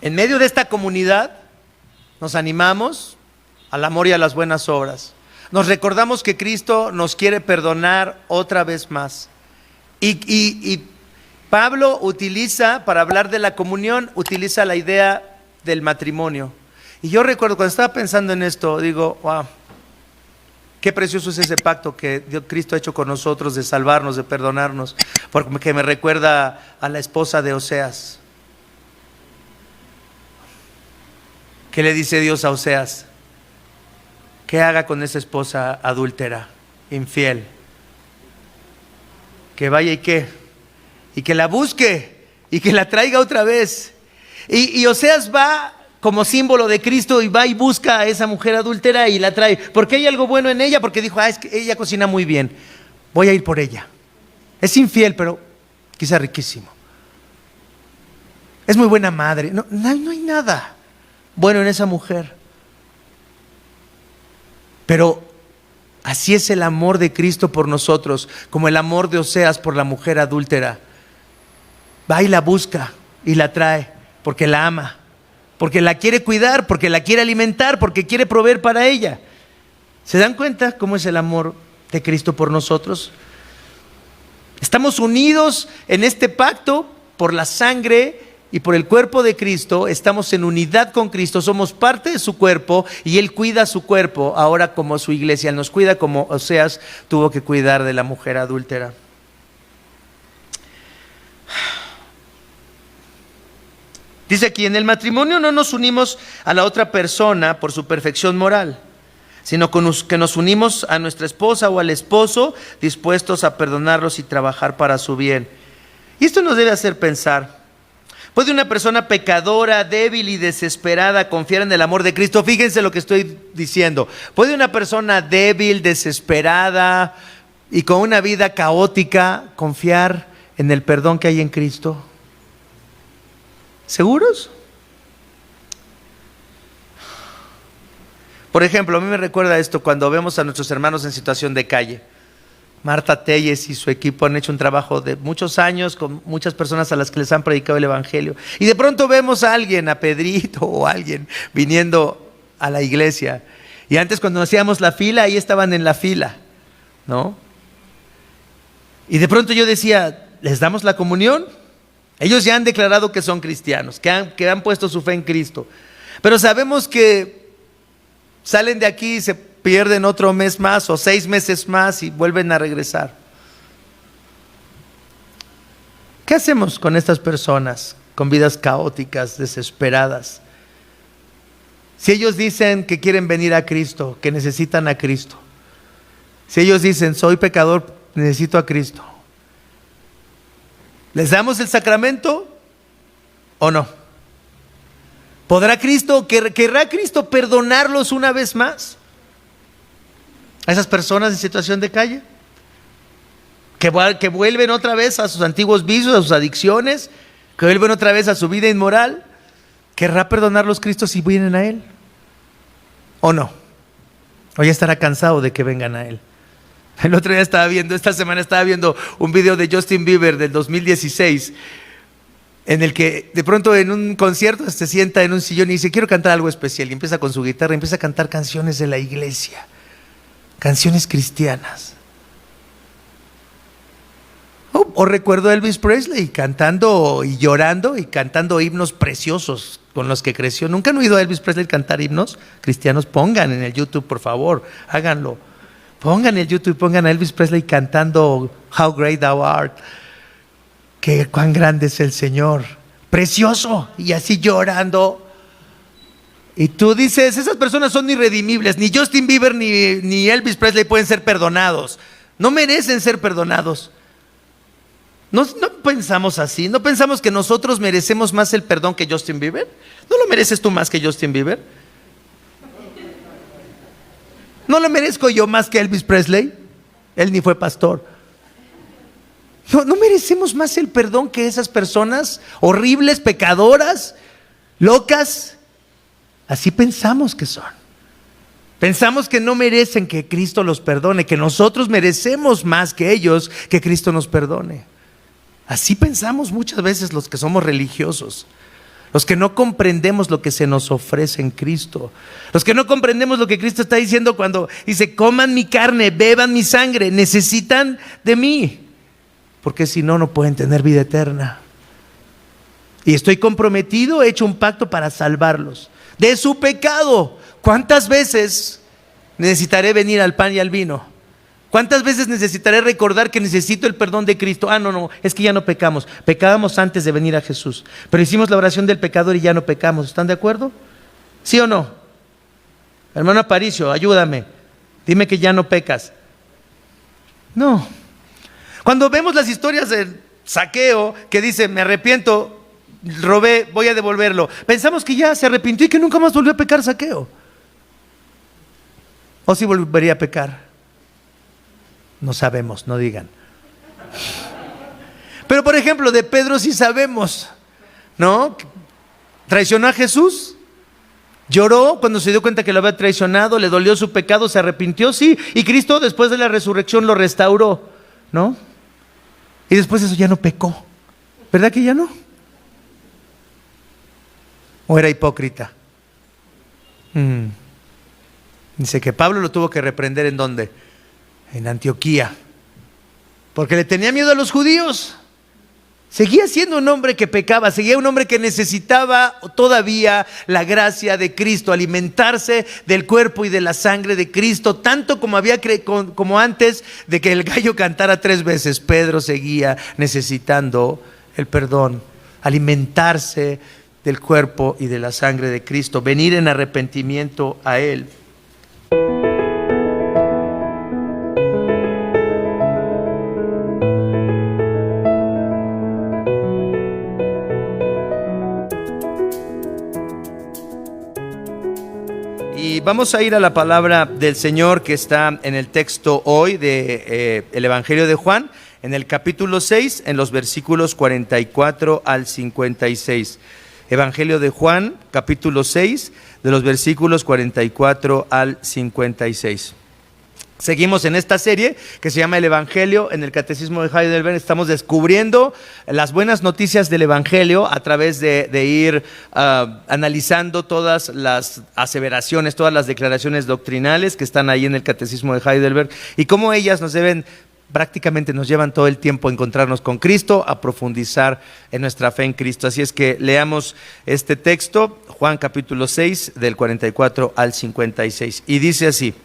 En medio de esta comunidad nos animamos al amor y a las buenas obras. Nos recordamos que Cristo nos quiere perdonar otra vez más. Y Pablo utiliza, para hablar de la comunión, utiliza la idea del matrimonio. Y yo recuerdo cuando estaba pensando en esto, digo, wow, qué precioso es ese pacto que Cristo ha hecho con nosotros de salvarnos, de perdonarnos, porque me recuerda a la esposa de Oseas. ¿Qué le dice Dios a Oseas? ¿Qué haga con esa esposa adúltera, infiel? Que vaya y que la busque y que la traiga otra vez. Y Oseas va como símbolo de Cristo y va y busca a esa mujer adúltera y la trae. Porque hay algo bueno en ella, porque dijo, es que ella cocina muy bien, voy a ir por ella. Es infiel, pero quizá riquísimo. Es muy buena madre. No hay nada bueno en esa mujer. Pero así es el amor de Cristo por nosotros, como el amor de Oseas por la mujer adúltera. Va y la busca y la trae porque la ama, porque la quiere cuidar, porque la quiere alimentar, porque quiere proveer para ella. ¿Se dan cuenta cómo es el amor de Cristo por nosotros? Estamos unidos en este pacto por la sangre y por el cuerpo de Cristo. Estamos en unidad con Cristo, somos parte de su cuerpo y Él cuida su cuerpo ahora como su iglesia. Él nos cuida como Oseas tuvo que cuidar de la mujer adúltera. Dice aquí, en el matrimonio no nos unimos a la otra persona por su perfección moral, sino que nos unimos a nuestra esposa o al esposo, dispuestos a perdonarlos y trabajar para su bien. Y esto nos debe hacer pensar. ¿Puede una persona pecadora, débil y desesperada confiar en el amor de Cristo? Fíjense lo que estoy diciendo. ¿Puede una persona débil, desesperada y con una vida caótica confiar en el perdón que hay en Cristo? ¿Seguros? Por ejemplo, a mí me recuerda esto cuando vemos a nuestros hermanos en situación de calle. Marta Telles y su equipo han hecho un trabajo de muchos años con muchas personas a las que les han predicado el evangelio. Y de pronto vemos a alguien, a Pedrito o a alguien viniendo a la iglesia. Y antes cuando hacíamos la fila, ahí estaban en la fila, ¿no? Y de pronto yo decía, ¿les damos la comunión? Ellos ya han declarado que son cristianos, que han puesto su fe en Cristo. Pero sabemos que salen de aquí y se pierden otro mes más o 6 meses más y vuelven a regresar. ¿Qué hacemos con estas personas con vidas caóticas, desesperadas? Si ellos dicen que quieren venir a Cristo, que necesitan a Cristo. Si ellos dicen, soy pecador, necesito a Cristo. ¿Les damos el sacramento o no? ¿Querrá Cristo perdonarlos una vez más? A esas personas en situación de calle, que vuelven otra vez a sus antiguos vicios, a sus adicciones, que vuelven otra vez a su vida inmoral. ¿Querrá perdonarlos Cristo si vienen a Él? ¿O no? ¿O ya estará cansado de que vengan a Él? El otro día esta semana estaba viendo un video de Justin Bieber del 2016, en el que de pronto en un concierto se sienta en un sillón y dice, quiero cantar algo especial, y empieza con su guitarra, empieza a cantar canciones de la iglesia, canciones cristianas. O recuerdo a Elvis Presley cantando y llorando y cantando himnos preciosos con los que creció. ¿Nunca han oído a Elvis Presley cantar himnos cristianos? Pongan en el YouTube, por favor, háganlo. Pongan en el YouTube, pongan a Elvis Presley cantando How Great Thou Art. Que cuán grande es el Señor. Precioso. Y así llorando. Y tú dices, esas personas son irredimibles. Ni Justin Bieber ni Elvis Presley pueden ser perdonados. No merecen ser perdonados. No pensamos así. ¿No pensamos que nosotros merecemos más el perdón que Justin Bieber? ¿No lo mereces tú más que Justin Bieber? ¿No lo merezco yo más que Elvis Presley? Él ni fue pastor. ¿No merecemos más el perdón que esas personas horribles, pecadoras, locas? Así pensamos que son. Pensamos que no merecen que Cristo los perdone, que nosotros merecemos más que ellos que Cristo nos perdone. Así pensamos muchas veces los que somos religiosos, Los que no comprendemos lo que se nos ofrece en Cristo. Los que no comprendemos lo que Cristo está diciendo cuando dice: coman mi carne, beban mi sangre. Necesitan de mí, porque si no, no pueden tener vida eterna. Y estoy comprometido, he hecho un pacto para salvarlos de su pecado. ¿Cuántas veces necesitaré venir al pan y al vino? ¿Cuántas veces necesitaré recordar que necesito el perdón de Cristo? No, es que ya no pecamos. Pecábamos antes de venir a Jesús, pero hicimos la oración del pecador y ya no pecamos. ¿Están de acuerdo? ¿Sí o no? Hermano Aparicio, ayúdame. Dime que ya no pecas. No. Cuando vemos las historias del Zaqueo, que dice: me arrepiento, robé, voy a devolverlo, pensamos que ya se arrepintió y que nunca más volvió a pecar Zaqueo. ¿O si volvería a pecar? No sabemos, no digan. Pero por ejemplo, de Pedro sí sabemos, ¿no? Traicionó a Jesús, lloró cuando se dio cuenta que lo había traicionado, le dolió su pecado, se arrepintió, sí, y Cristo después de la resurrección lo restauró, ¿no? Y después de eso ya no pecó, ¿verdad que ya no? ¿O era hipócrita? Dice que Pablo lo tuvo que reprender. ¿En dónde? En Antioquía, porque le tenía miedo a los judíos. Seguía siendo un hombre que pecaba, seguía un hombre que necesitaba todavía la gracia de Cristo, alimentarse del cuerpo y de la sangre de Cristo, tanto como antes de que el gallo cantara 3 veces. Pedro seguía necesitando el perdón, alimentarse del cuerpo y de la sangre de Cristo, venir en arrepentimiento a Él. Y vamos a ir a la palabra del Señor que está en el texto hoy del Evangelio de Juan, en el capítulo 6, en los versículos 44 al 56. Evangelio de Juan, capítulo 6, de los versículos 44 al 56. Seguimos en esta serie que se llama El Evangelio en el Catecismo de Heidelberg. Estamos descubriendo las buenas noticias del Evangelio a través de ir analizando todas las aseveraciones, todas las declaraciones doctrinales que están ahí en el Catecismo de Heidelberg y cómo ellas prácticamente nos llevan todo el tiempo a encontrarnos con Cristo, a profundizar en nuestra fe en Cristo. Así es que leamos este texto, Juan capítulo 6, del 44 al 56. Y dice así: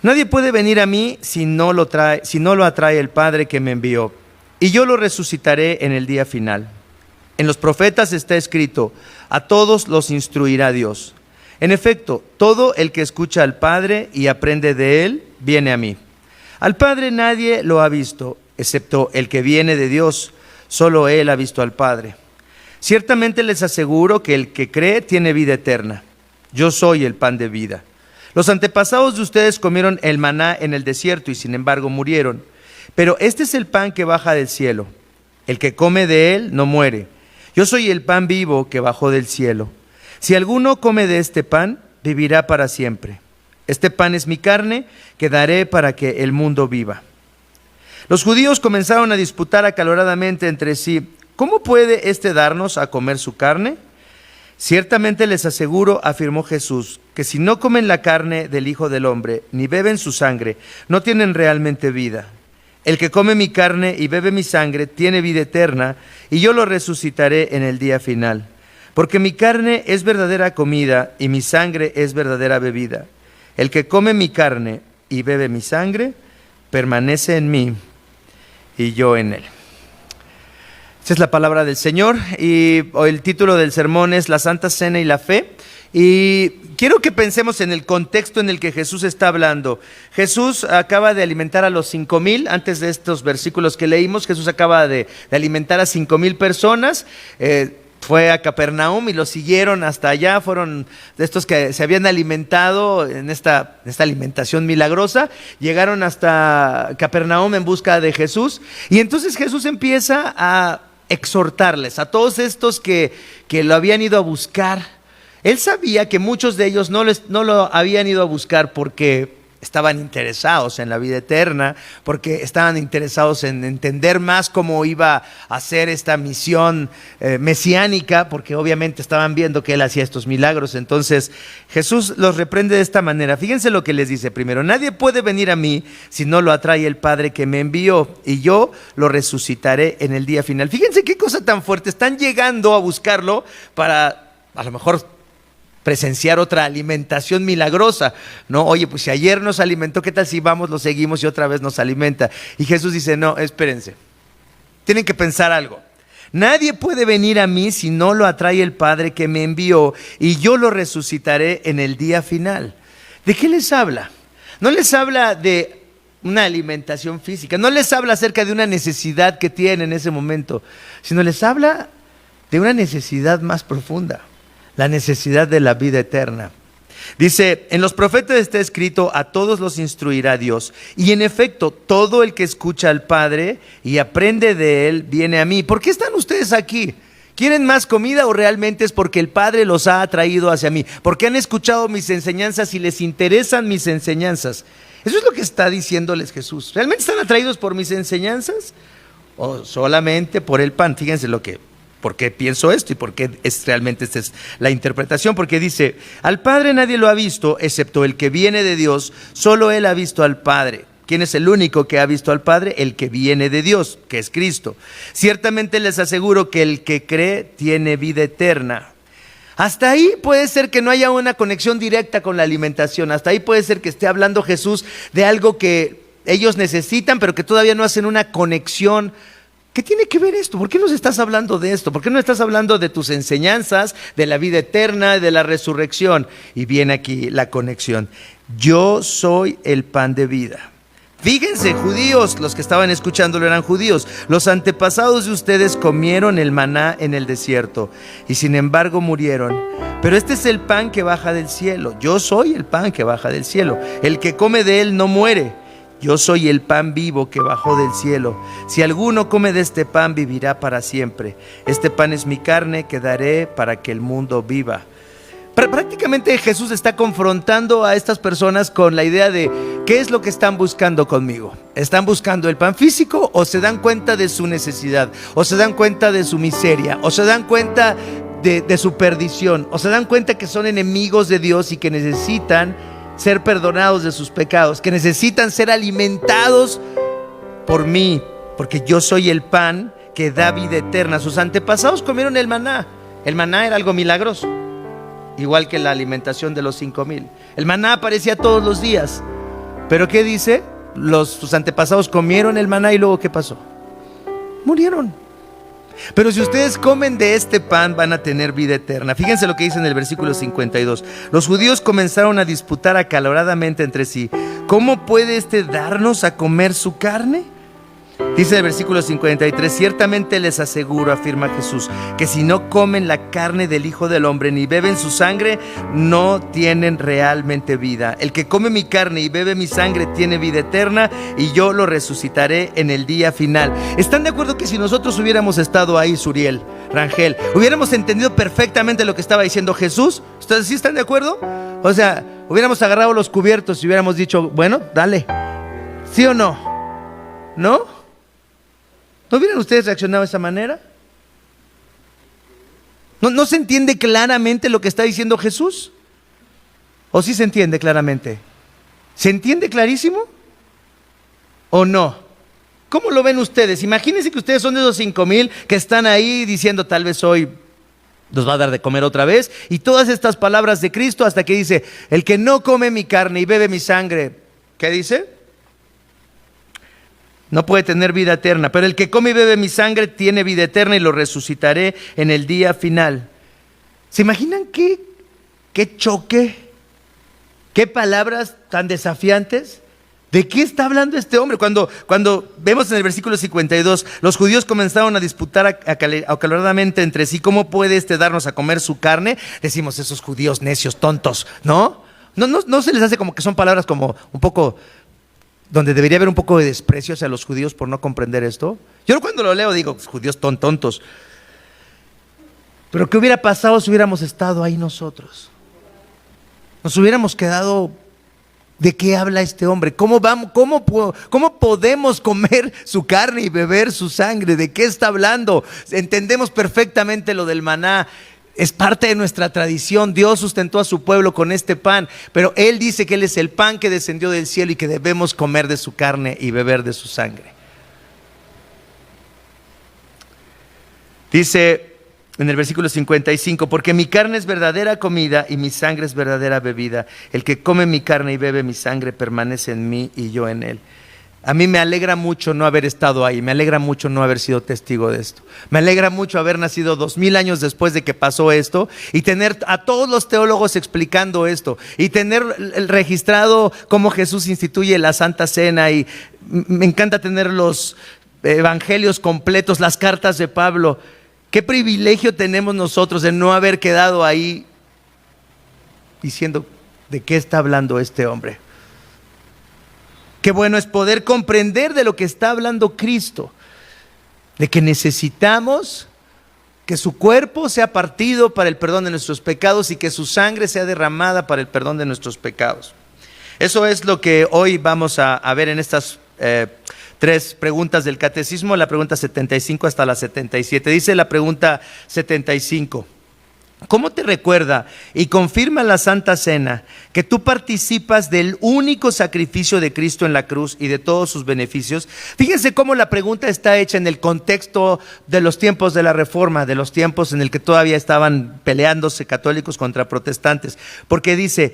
nadie puede venir a mí si no lo atrae el Padre que me envió, y yo lo resucitaré en el día final. En los profetas está escrito: a todos los instruirá Dios. En efecto, todo el que escucha al Padre y aprende de Él, viene a mí. Al Padre nadie lo ha visto, excepto el que viene de Dios. Solo Él ha visto al Padre. Ciertamente les aseguro que el que cree tiene vida eterna. Yo soy el pan de vida. Los antepasados de ustedes comieron el maná en el desierto y sin embargo murieron. Pero este es el pan que baja del cielo. El que come de él no muere. Yo soy el pan vivo que bajó del cielo. Si alguno come de este pan, vivirá para siempre. Este pan es mi carne que daré para que el mundo viva. Los judíos comenzaron a disputar acaloradamente entre sí: ¿cómo puede éste darnos a comer su carne? Ciertamente les aseguro, afirmó Jesús, que si no comen la carne del Hijo del Hombre, ni beben su sangre, no tienen realmente vida. El que come mi carne y bebe mi sangre tiene vida eterna, y yo lo resucitaré en el día final. Porque mi carne es verdadera comida, y mi sangre es verdadera bebida. El que come mi carne y bebe mi sangre, permanece en mí, y yo en él. Esta es la palabra del Señor y el título del sermón es La Santa Cena y la Fe. Y quiero que pensemos en el contexto en el que Jesús está hablando. Jesús acaba de alimentar a los 5,000, antes de estos versículos que leímos, Jesús acaba de alimentar a 5,000 personas. Fue a Capernaum y lo siguieron hasta allá, fueron de estos que se habían alimentado en esta alimentación milagrosa, llegaron hasta Capernaum en busca de Jesús, y entonces Jesús empieza a exhortarles a todos estos que lo habían ido a buscar. Él sabía que muchos de ellos no lo habían ido a buscar porque estaban interesados en la vida eterna, porque estaban interesados en entender más cómo iba a ser esta misión mesiánica, porque obviamente estaban viendo que Él hacía estos milagros. Entonces Jesús los reprende de esta manera. Fíjense lo que les dice primero: nadie puede venir a mí si no lo atrae el Padre que me envió, y yo lo resucitaré en el día final. Fíjense qué cosa tan fuerte. Están llegando a buscarlo para a lo mejor presenciar otra alimentación milagrosa, ¿no? Oye, pues si ayer nos alimentó, ¿qué tal si vamos, lo seguimos y otra vez nos alimenta? Y Jesús dice: no, espérense, tienen que pensar algo. Nadie puede venir a mí si no lo atrae el Padre que me envió, y yo lo resucitaré en el día final. ¿De qué les habla? No les habla de una alimentación física, no les habla acerca de una necesidad que tienen en ese momento, sino les habla de una necesidad más profunda: la necesidad de la vida eterna. Dice: en los profetas está escrito, a todos los instruirá Dios. Y en efecto, todo el que escucha al Padre y aprende de Él, viene a mí. ¿Por qué están ustedes aquí? ¿Quieren más comida o realmente es porque el Padre los ha atraído hacia mí? Porque han escuchado mis enseñanzas y les interesan mis enseñanzas. Eso es lo que está diciéndoles Jesús. ¿Realmente están atraídos por mis enseñanzas o solamente por el pan? Fíjense por qué pienso esto y por qué realmente esta es la interpretación. Porque dice: al Padre nadie lo ha visto excepto el que viene de Dios, solo Él ha visto al Padre. ¿Quién es el único que ha visto al Padre? El que viene de Dios, que es Cristo. Ciertamente les aseguro que el que cree tiene vida eterna. Hasta ahí puede ser que no haya una conexión directa con la alimentación. Hasta ahí puede ser que esté hablando Jesús de algo que ellos necesitan, pero que todavía no hacen una conexión. ¿Qué tiene que ver esto? ¿Por qué nos estás hablando de esto? ¿Por qué no estás hablando de tus enseñanzas, de la vida eterna, de la resurrección? Y viene aquí la conexión: yo soy el pan de vida. Fíjense, judíos, los que estaban escuchándolo eran judíos. Los antepasados de ustedes comieron el maná en el desierto y sin embargo murieron. Pero este es el pan que baja del cielo. Yo soy el pan que baja del cielo. El que come de él no muere. Yo soy el pan vivo que bajó del cielo. Si alguno come de este pan, vivirá para siempre. Este pan es mi carne que daré para que el mundo viva. Prácticamente Jesús está confrontando a estas personas con la idea de ¿qué es lo que están buscando conmigo? ¿Están buscando el pan físico o se dan cuenta de su necesidad? ¿O se dan cuenta de su miseria? ¿O se dan cuenta de su perdición? ¿O se dan cuenta que son enemigos de Dios y que necesitan ser perdonados de sus pecados, que necesitan ser alimentados por mí, porque yo soy el pan que da vida eterna? Sus antepasados comieron el maná. El maná era algo milagroso, igual que la alimentación de los 5,000. El maná aparecía todos los días. Pero ¿qué dice? Sus antepasados comieron el maná y luego ¿qué pasó? Murieron. Pero si ustedes comen de este pan, van a tener vida eterna. Fíjense lo que dice en el versículo 52. Los judíos comenzaron a disputar acaloradamente entre sí: ¿cómo puede darnos a comer su carne? Dice el versículo 53: ciertamente les aseguro, afirma Jesús, que si no comen la carne del Hijo del Hombre ni beben su sangre, no tienen realmente vida. El que come mi carne y bebe mi sangre tiene vida eterna, y yo lo resucitaré en el día final. ¿Están de acuerdo que si nosotros hubiéramos estado ahí, Suriel, Rangel, hubiéramos entendido perfectamente lo que estaba diciendo Jesús? ¿Ustedes sí están de acuerdo? O sea, hubiéramos agarrado los cubiertos y hubiéramos dicho: bueno, dale. ¿Sí o no? ¿No? ¿No hubieran ustedes reaccionado de esa manera? ¿No se entiende claramente lo que está diciendo Jesús? ¿O sí se entiende claramente? ¿Se entiende clarísimo? ¿O no? ¿Cómo lo ven ustedes? Imagínense que ustedes son de esos 5,000 que están ahí diciendo: tal vez hoy nos va a dar de comer otra vez. Y todas estas palabras de Cristo hasta que dice: el que no come mi carne y bebe mi sangre, ¿qué dice? No puede tener vida eterna, pero el que come y bebe mi sangre tiene vida eterna y lo resucitaré en el día final. ¿Se imaginan qué choque? ¿Qué palabras tan desafiantes? ¿De qué está hablando este hombre? Cuando vemos en el versículo 52, los judíos comenzaron a disputar acaloradamente entre sí: ¿cómo puede darnos a comer su carne? Decimos: esos judíos necios, tontos, ¿no? No se les hace como que son palabras como un poco donde debería haber un poco de desprecio hacia los judíos por no comprender esto. Yo cuando lo leo digo: judíos tontos. Pero ¿qué hubiera pasado si hubiéramos estado ahí nosotros? Nos hubiéramos quedado ¿De qué habla este hombre? ¿Cómo podemos comer su carne y beber su sangre? ¿De qué está hablando? Entendemos perfectamente lo del maná. Es parte de nuestra tradición. Dios sustentó a su pueblo con este pan, pero Él dice que Él es el pan que descendió del cielo y que debemos comer de su carne y beber de su sangre. Dice en el versículo 55, porque mi carne es verdadera comida y mi sangre es verdadera bebida. El que come mi carne y bebe mi sangre permanece en mí y yo en él. A mí me alegra mucho no haber estado ahí, me alegra mucho no haber sido testigo de esto. Me alegra mucho haber nacido 2000 años después de que pasó esto y tener a todos los teólogos explicando esto y tener registrado cómo Jesús instituye la Santa Cena, y me encanta tener los evangelios completos, las cartas de Pablo. Qué privilegio tenemos nosotros de no haber quedado ahí diciendo de qué está hablando este hombre. Qué bueno es poder comprender de lo que está hablando Cristo, de que necesitamos que su cuerpo sea partido para el perdón de nuestros pecados y que su sangre sea derramada para el perdón de nuestros pecados. Eso es lo que hoy vamos a ver en estas 3 preguntas del catecismo, la pregunta 75 hasta la 77. Dice la pregunta 75: ¿cómo te recuerda y confirma la Santa Cena que tú participas del único sacrificio de Cristo en la cruz y de todos sus beneficios? Fíjense cómo la pregunta está hecha en el contexto de los tiempos de la Reforma, de los tiempos en el que todavía estaban peleándose católicos contra protestantes, porque dice: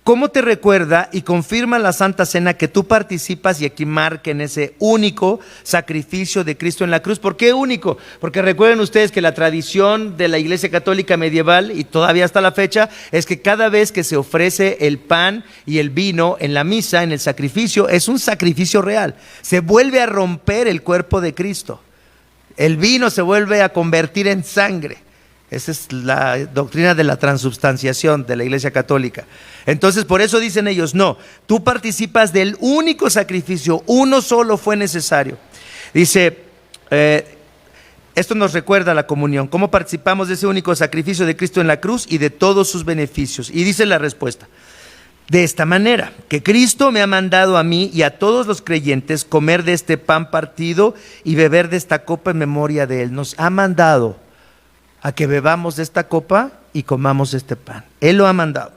¿cómo te recuerda y confirma la Santa Cena que tú participas? Y aquí marca en ese único sacrificio de Cristo en la cruz. ¿Por qué único? Porque recuerden ustedes que la tradición de la Iglesia Católica medieval, y todavía hasta la fecha, es que cada vez que se ofrece el pan y el vino en la misa, en el sacrificio, es un sacrificio real. Se vuelve a romper el cuerpo de Cristo. El vino se vuelve a convertir en sangre. Esa es la doctrina de la transubstanciación de la Iglesia Católica. Entonces, por eso dicen ellos: no, tú participas del único sacrificio, uno solo fue necesario. Dice, esto nos recuerda la comunión, cómo participamos de ese único sacrificio de Cristo en la cruz y de todos sus beneficios. Y dice la respuesta: de esta manera, que Cristo me ha mandado a mí y a todos los creyentes comer de este pan partido y beber de esta copa en memoria de Él. Nos ha mandado a que bebamos de esta copa y comamos de este pan. Él lo ha mandado.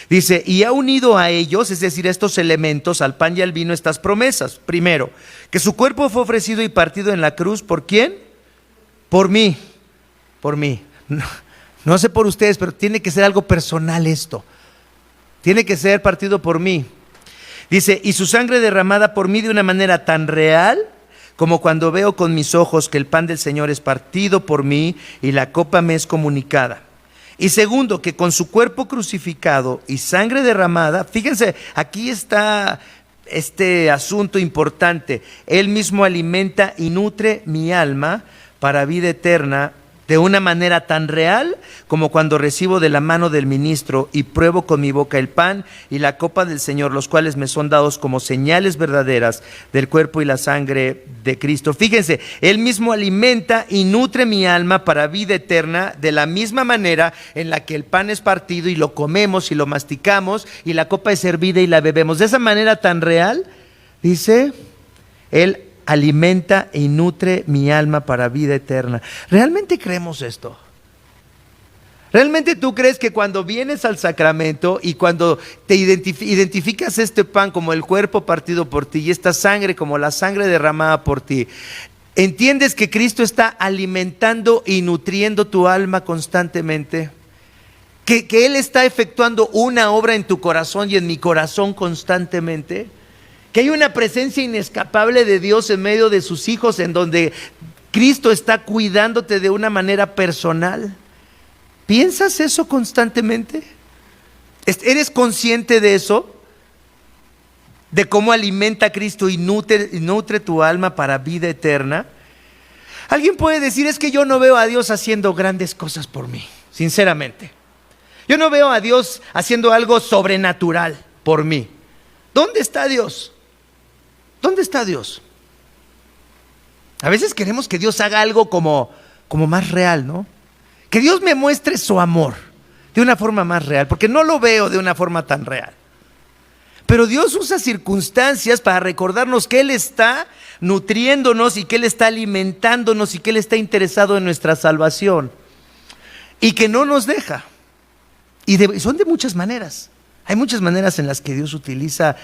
Dice, y ha unido a ellos, es decir, a estos elementos, al pan y al vino, estas promesas. Primero, que su cuerpo fue ofrecido y partido en la cruz. ¿Por quién? Por mí. Por mí. No sé por ustedes, pero tiene que ser algo personal esto. Tiene que ser partido por mí. Dice, y su sangre derramada por mí de una manera tan real como cuando veo con mis ojos que el pan del Señor es partido por mí y la copa me es comunicada. Y segundo, que con su cuerpo crucificado y sangre derramada, fíjense, aquí está este asunto importante: Él mismo alimenta y nutre mi alma para vida eterna de una manera tan real como cuando recibo de la mano del ministro y pruebo con mi boca el pan y la copa del Señor, los cuales me son dados como señales verdaderas del cuerpo y la sangre de Cristo. Fíjense, Él mismo alimenta y nutre mi alma para vida eterna de la misma manera en la que el pan es partido y lo comemos y lo masticamos y la copa es servida y la bebemos. De esa manera tan real, dice, Él alimenta y nutre mi alma para vida eterna. ¿Realmente creemos esto? ¿Realmente tú crees que cuando vienes al sacramento y cuando te identificas este pan como el cuerpo partido por ti y esta sangre como la sangre derramada por ti, entiendes que Cristo está alimentando y nutriendo tu alma constantemente? Que Él está efectuando una obra en tu corazón y en mi corazón constantemente. Que hay una presencia inescapable de Dios en medio de sus hijos, en donde Cristo está cuidándote de una manera personal. ¿Piensas eso constantemente? ¿Eres consciente de eso? ¿De cómo alimenta a Cristo y nutre tu alma para vida eterna? Alguien puede decir, es que yo no veo a Dios haciendo grandes cosas por mí, sinceramente. Yo no veo a Dios haciendo algo sobrenatural por mí. ¿Dónde está Dios? ¿Dónde está Dios? A veces queremos que Dios haga algo como más real, ¿no? Que Dios me muestre su amor de una forma más real, porque no lo veo de una forma tan real. Pero Dios usa circunstancias para recordarnos que Él está nutriéndonos y que Él está alimentándonos y que Él está interesado en nuestra salvación. Y que no nos deja. Y son de muchas maneras. Hay muchas maneras en las que Dios utiliza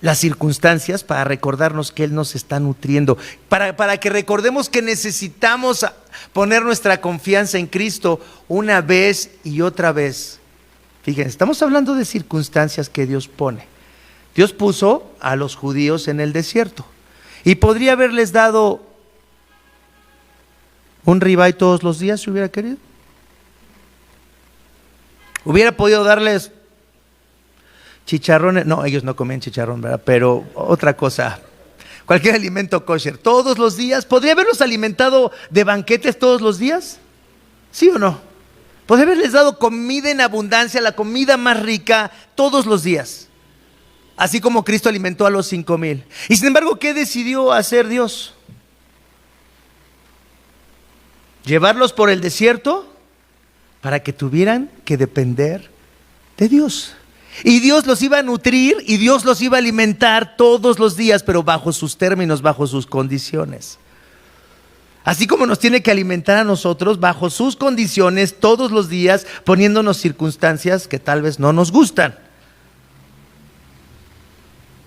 las circunstancias para recordarnos que Él nos está nutriendo, para que recordemos que necesitamos poner nuestra confianza en Cristo una vez y otra vez. Fíjense, estamos hablando de circunstancias que Dios pone. Dios puso a los judíos en el desierto y podría haberles dado un ribeye todos los días si hubiera querido. Hubiera podido darles chicharrones, no, ellos no comían chicharrón, ¿verdad? Pero otra cosa, cualquier alimento kosher, todos los días. ¿Podría haberlos alimentado de banquetes todos los días? ¿Sí o no? ¿Podría haberles dado comida en abundancia, la comida más rica, todos los días? Así como Cristo alimentó a los 5,000. Y sin embargo, ¿qué decidió hacer Dios? Llevarlos por el desierto para que tuvieran que depender de Dios. Y Dios los iba a nutrir y Dios los iba a alimentar todos los días, pero bajo sus términos, bajo sus condiciones. Así como nos tiene que alimentar a nosotros bajo sus condiciones todos los días, poniéndonos circunstancias que tal vez no nos gustan.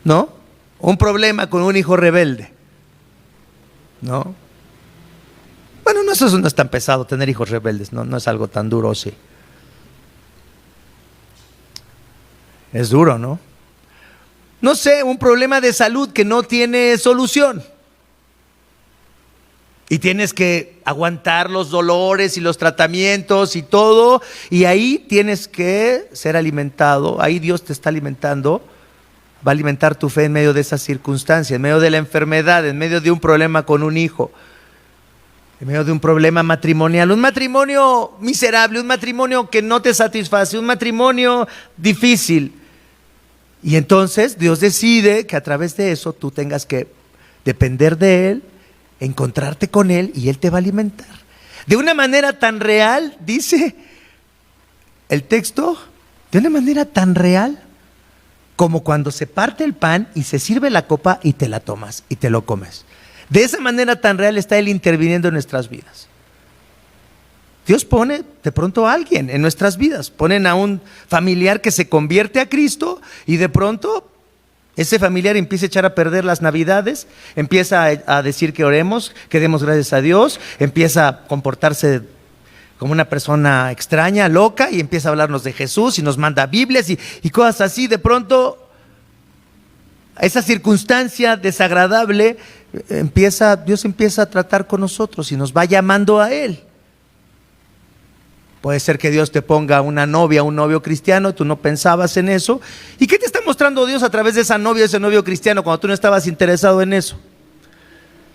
¿No? Un problema con un hijo rebelde. ¿No? Bueno, no, eso no es tan pesado, tener hijos rebeldes, no es algo tan duro, sí. Es duro, ¿no? No sé, un problema de salud que no tiene solución. Y tienes que aguantar los dolores y los tratamientos y todo, y ahí tienes que ser alimentado, ahí Dios te está alimentando, va a alimentar tu fe en medio de esas circunstancias, en medio de la enfermedad, en medio de un problema con un hijo, en medio de un problema matrimonial, un matrimonio miserable, un matrimonio que no te satisface, un matrimonio difícil. Y entonces Dios decide que a través de eso tú tengas que depender de Él, encontrarte con Él y Él te va a alimentar. De una manera tan real, dice el texto, de una manera tan real como cuando se parte el pan y se sirve la copa y te la tomas y te lo comes. De esa manera tan real está Él interviniendo en nuestras vidas. Dios pone de pronto a alguien en nuestras vidas, ponen a un familiar que se convierte a Cristo y de pronto ese familiar empieza a echar a perder las navidades, empieza a decir que oremos, que demos gracias a Dios, empieza a comportarse como una persona extraña, loca, y empieza a hablarnos de Jesús y nos manda Biblias y cosas así. De pronto esa circunstancia desagradable Dios empieza a tratar con nosotros y nos va llamando a Él. Puede ser que Dios te ponga una novia, un novio cristiano, tú no pensabas en eso. ¿Y qué te está mostrando Dios a través de esa novia, ese novio cristiano, cuando tú no estabas interesado en eso?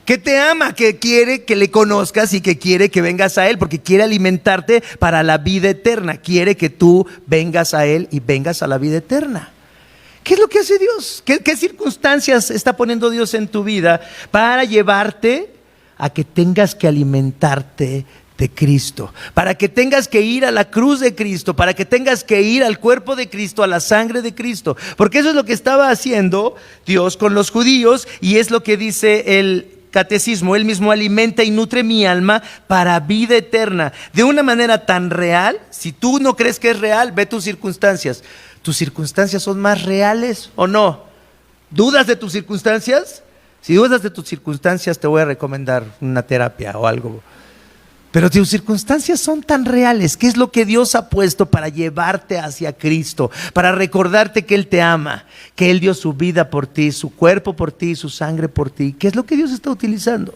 Que te ama, que quiere que le conozcas y que quiere que vengas a Él, porque quiere alimentarte para la vida eterna. Quiere que tú vengas a Él y vengas a la vida eterna. ¿Qué es lo que hace Dios? ¿Qué circunstancias está poniendo Dios en tu vida para llevarte a que tengas que alimentarte de Cristo, para que tengas que ir a la cruz de Cristo, para que tengas que ir al cuerpo de Cristo, a la sangre de Cristo? Porque eso es lo que estaba haciendo Dios con los judíos y es lo que dice el catecismo: Él mismo alimenta y nutre mi alma para vida eterna. De una manera tan real. Si tú no crees que es real, ve tus circunstancias. ¿Tus circunstancias son más reales o no? ¿Dudas de tus circunstancias? Si dudas de tus circunstancias, te voy a recomendar una terapia o algo. Pero tus circunstancias son tan reales. ¿Qué es lo que Dios ha puesto para llevarte hacia Cristo? Para recordarte que Él te ama, que Él dio su vida por ti, su cuerpo por ti, su sangre por ti. ¿Qué es lo que Dios está utilizando?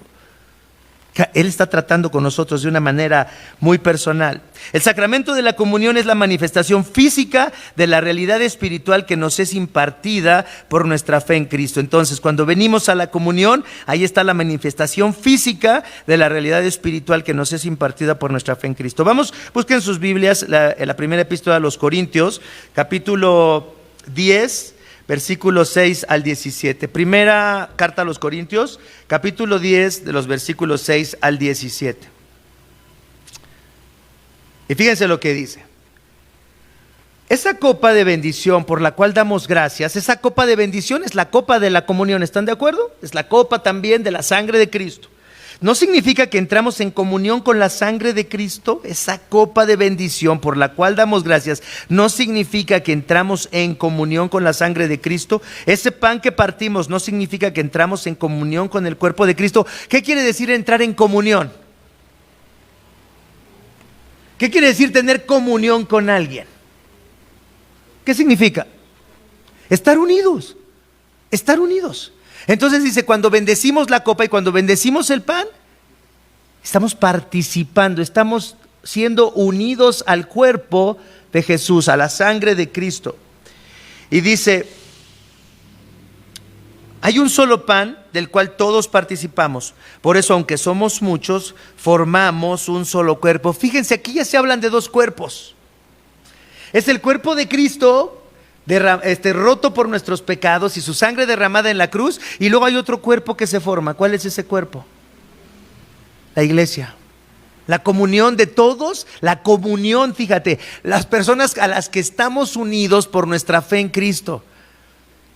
Él está tratando con nosotros de una manera muy personal. El sacramento de la comunión es la manifestación física de la realidad espiritual que nos es impartida por nuestra fe en Cristo. Entonces, cuando venimos a la comunión, ahí está la manifestación física de la realidad espiritual que nos es impartida por nuestra fe en Cristo. Vamos, busquen sus Biblias, la primera epístola a los Corintios, capítulo 10, versículos 6 al 17. Primera carta a los Corintios, capítulo 10, de los versículos 6 al 17. Y fíjense lo que dice: Esa copa de bendición por la cual damos gracias, esa copa de bendición es la copa de la comunión, ¿están de acuerdo? Es la copa también de la sangre de Cristo. No significa que entramos en comunión con la sangre de Cristo. Esa copa de bendición por la cual damos gracias no significa que entramos en comunión con la sangre de Cristo. Ese pan que partimos no significa que entramos en comunión con el cuerpo de Cristo. ¿Qué quiere decir entrar en comunión? ¿Qué quiere decir tener comunión con alguien? ¿Qué significa? Estar unidos, estar unidos. Entonces dice, cuando bendecimos la copa y cuando bendecimos el pan, estamos participando, estamos siendo unidos al cuerpo de Jesús, a la sangre de Cristo. Y dice, hay un solo pan del cual todos participamos. Por eso, aunque somos muchos, formamos un solo cuerpo. Fíjense, aquí ya se hablan de dos cuerpos. Es el cuerpo de Cristo roto por nuestros pecados y su sangre derramada en la cruz, y luego hay otro cuerpo que se forma. ¿Cuál es ese cuerpo? La iglesia. La comunión de todos, la comunión, fíjate, las personas a las que estamos unidos por nuestra fe en Cristo.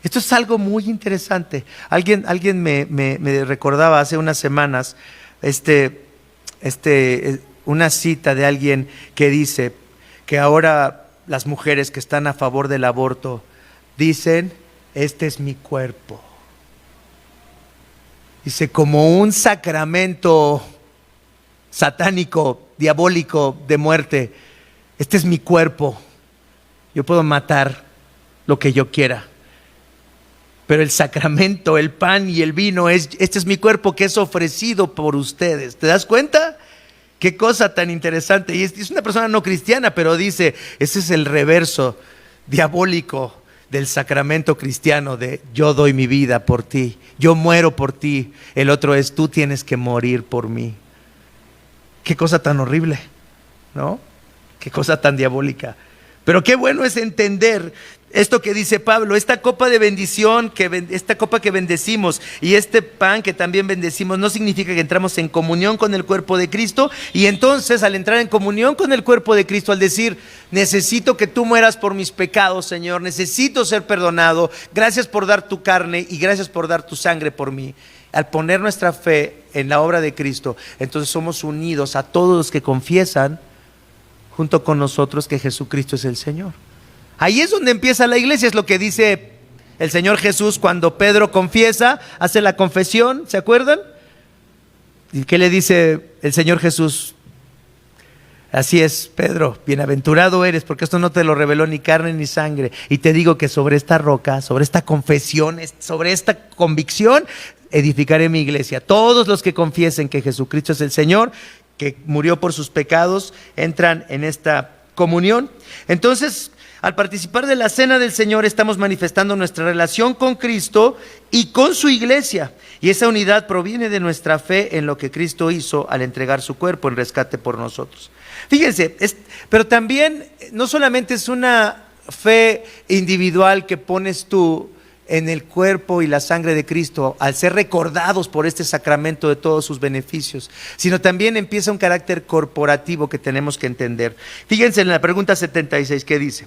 Esto es algo muy interesante. Alguien me recordaba hace unas semanas una cita de alguien que dice que ahora las mujeres que están a favor del aborto dicen, este es mi cuerpo. Dice, como un sacramento satánico, diabólico, de muerte. Este es mi cuerpo. Yo puedo matar lo que yo quiera. Pero el sacramento, el pan y el vino, este es mi cuerpo que es ofrecido por ustedes. ¿Te das cuenta? Qué cosa tan interesante. Y es una persona no cristiana, pero dice, ese es el reverso diabólico del sacramento cristiano de yo doy mi vida por ti, yo muero por ti. El otro es, tú tienes que morir por mí. Qué cosa tan horrible, ¿no? Qué cosa tan diabólica. Pero qué bueno es entender esto que dice Pablo, esta copa de bendición, esta copa que bendecimos y este pan que también bendecimos no significa que entramos en comunión con el cuerpo de Cristo. Y entonces, al entrar en comunión con el cuerpo de Cristo, al decir, necesito que tú mueras por mis pecados, Señor, necesito ser perdonado, gracias por dar tu carne y gracias por dar tu sangre por mí. Al poner nuestra fe en la obra de Cristo, entonces somos unidos a todos los que confiesan junto con nosotros que Jesucristo es el Señor. Ahí es donde empieza la iglesia, es lo que dice el Señor Jesús cuando Pedro confiesa, hace la confesión, ¿se acuerdan? ¿Y qué le dice el Señor Jesús? Así es, Pedro, bienaventurado eres, porque esto no te lo reveló ni carne ni sangre. Y te digo que sobre esta roca, sobre esta confesión, sobre esta convicción, edificaré mi iglesia. Todos los que confiesen que Jesucristo es el Señor, que murió por sus pecados, entran en esta comunión. Entonces, al participar de la cena del Señor, estamos manifestando nuestra relación con Cristo y con su iglesia. Y esa unidad proviene de nuestra fe en lo que Cristo hizo al entregar su cuerpo en rescate por nosotros. Fíjense, pero también no solamente es una fe individual que pones tú en el cuerpo y la sangre de Cristo al ser recordados por este sacramento de todos sus beneficios, sino también empieza un carácter corporativo que tenemos que entender. Fíjense en la pregunta 76, ¿qué dice?